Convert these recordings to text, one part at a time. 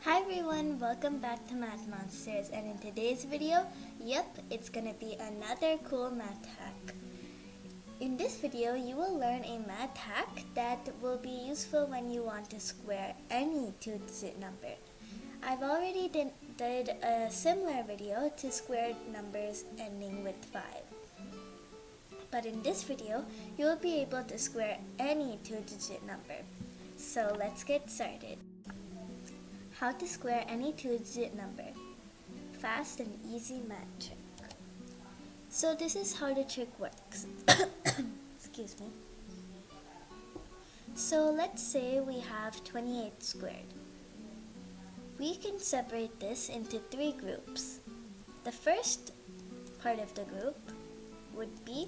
Hi everyone, welcome back to Math Monsters, and in today's video, it's gonna be another cool math hack. In this video, you will learn a math hack that will be useful when you want to square any two-digit number. I've already did a similar video to square numbers ending with 5. But in this video, you will be able to square any two-digit number. So let's get started. How to square any two-digit number. Fast and easy math trick. So this is how the trick works. Excuse me. So let's say we have 28 squared. We can separate this into 3 groups. The first part of the group would be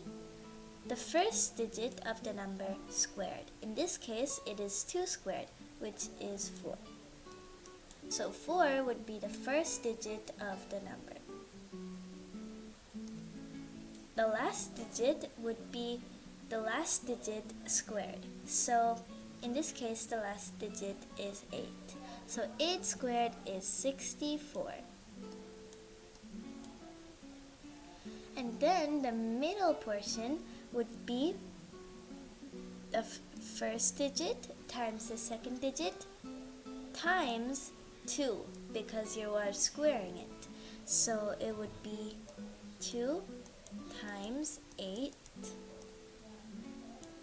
the first digit of the number squared. In this case, it is 2 squared, which is 4. So 4 would be the first digit of the number. The last digit would be the last digit squared. So in this case, the last digit is 8. So 8 squared is 64. And then the middle portion would be the first digit times the second digit times 2, because you are squaring it. So it would be 2 times 8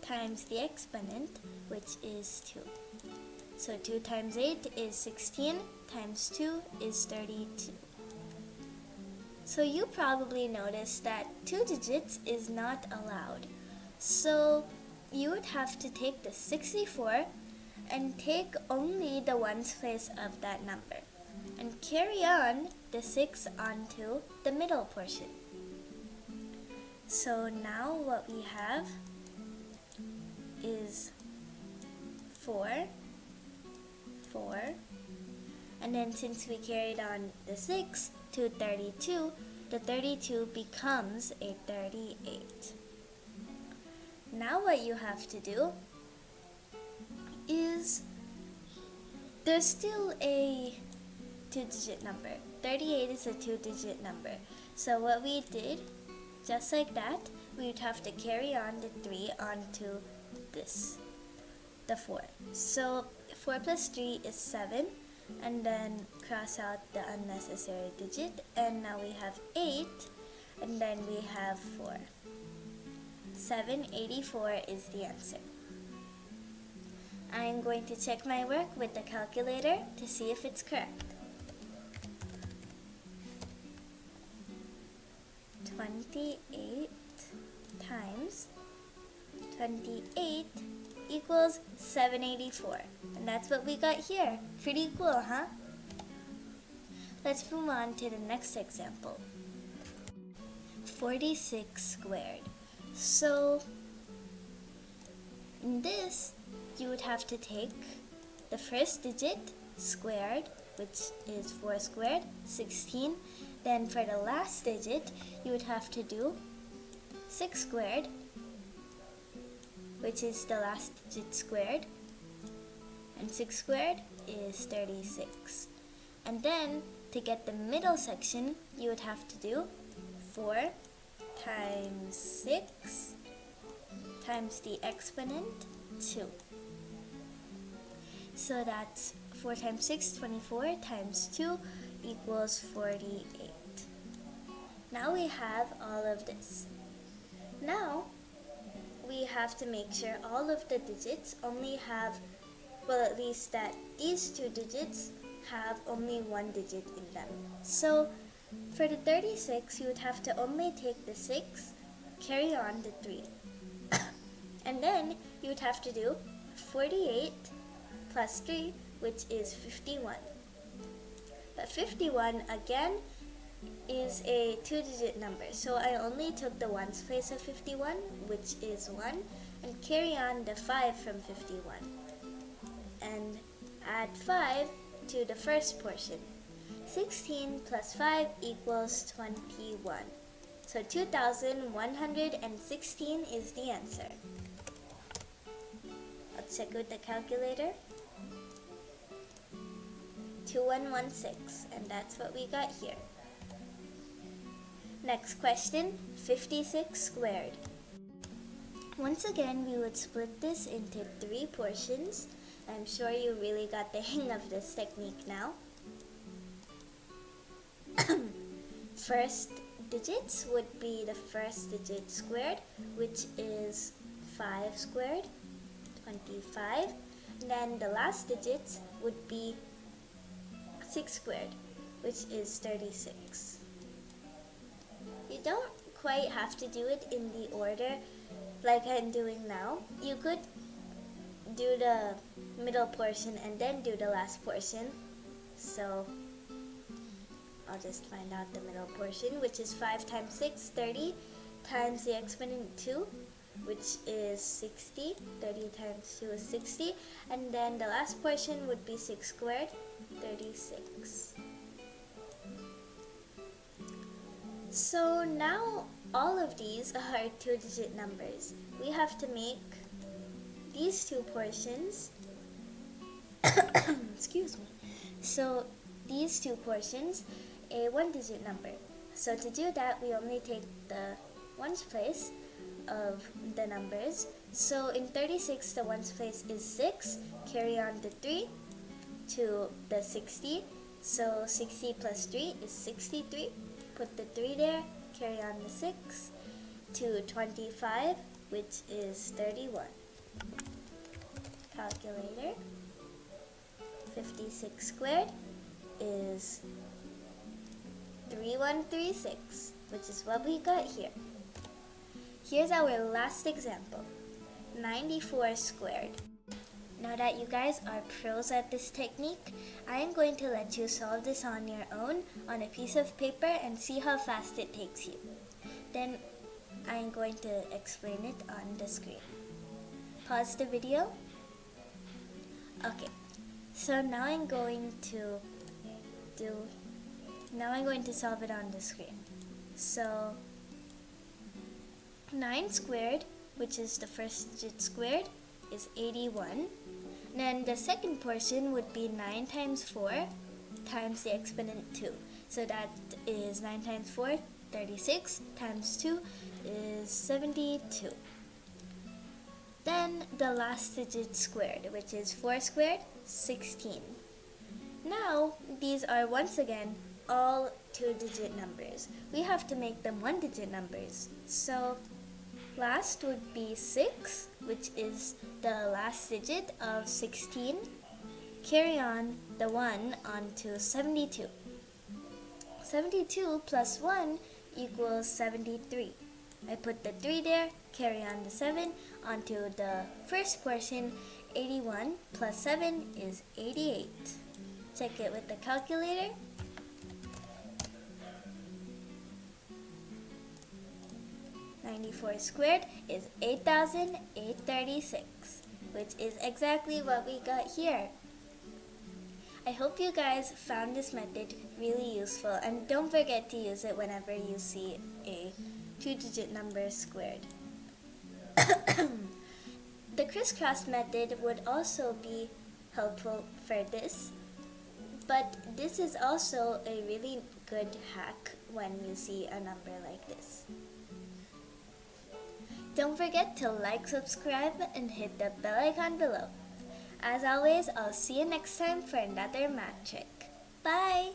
times the exponent, which is 2. So 2 times 8 is 16, times 2 is 32. So you probably noticed that 2 digits is not allowed. So you would have to take the 64 and take only the ones place of that number and carry on the 6 onto the middle portion. So now what we have is 4, 4, and then since we carried on the 6 to 32, the 32 becomes a 38. Now what you have to do is, there's still a two-digit number. 38 is a two-digit number. So what we did, just like that, we would have to carry on the 3 onto this, the 4. So 4 plus 3 is 7, and then cross out the unnecessary digit, and now we have 8, and then we have 4. 784 is the answer. I'm going to check my work with the calculator to see if it's correct. 28 times 28 equals 784. And that's what we got here. Pretty cool, huh? Let's move on to the next example. 46 squared. So in this, you would have to take the first digit squared, which is 4 squared, 16. Then for the last digit, you would have to do 6 squared, which is the last digit squared, and 6 squared is 36. And then to get the middle section, you would have to do 4 times 6 times the exponent 2. So that's 4 times 6, 24, times 2 equals 48. Now we have all of this. Now we have to make sure all of the digits only have, well, at least that these 2 digits have only 1 digit in them. So for the 36, you would have to only take the 6, carry on the 3. And then you would have to do 48 plus 3, which is 51. But 51, again, is a two-digit number. So I only took the ones place of 51, which is 1, and carry on the 5 from 51. And add 5 to the first portion. 16 plus 5 equals 21. So 2,116 is the answer. I'll check with the calculator. 2116, and that's what we got here. Next question, 56 squared. Once again, we would split this into 3 portions. I'm sure you really got the hang of this technique now. First digits would be the first digit squared, which is 5 squared, 25. And then the last digits would be 6 squared, which is 36. You don't quite have to do it in the order like I'm doing now. You could do the middle portion and then do the last portion. So I'll just find out the middle portion, which is 5 times 6, 30, times the exponent 2, which is 60. 30 times 2 is 60. And then the last portion would be 6 squared, 36. So now all of these are 2-digit numbers. We have to make these 2 portions, excuse me, so these 2 portions a 1-digit number. So to do that, we only take the ones place of the numbers. So in 36, the ones place is 6, carry on the 3 to the 60. So 60 plus 3 is 63. Put the 3 there, carry on the 6 to 25, which is 31. Calculator. 56 squared is 3136, which is what we got here. Here's our last example, 94 squared. Now that you guys are pros at this technique, I am going to let you solve this on your own on a piece of paper and see how fast it takes you. Then I am going to explain it on the screen. Pause the video. Okay, so now I'm going to solve it on the screen. So 9 squared, which is the first digit squared, is 81. Then the second portion would be 9 times 4 times the exponent 2. So that is 9 times 4, 36, times 2 is 72. Then the last digit squared, which is 4 squared, 16. Now, these are once again all 2-digit numbers. We have to make them 1-digit numbers. So last would be 6, which is the last digit of 16. Carry on the 1 onto 72. 72 plus 1 equals 73. I put the 3 there, carry on the 7 onto the first portion. 81 plus 7 is 88. Check it with the calculator. .94 squared is 8,836, which is exactly what we got here. I hope you guys found this method really useful, and don't forget to use it whenever you see a 2-digit number squared. The crisscross method would also be helpful for this, but this is also a really good hack when you see a number like this. Don't forget to like, subscribe, and hit the bell icon below. As always, I'll see you next time for another math trick. Bye!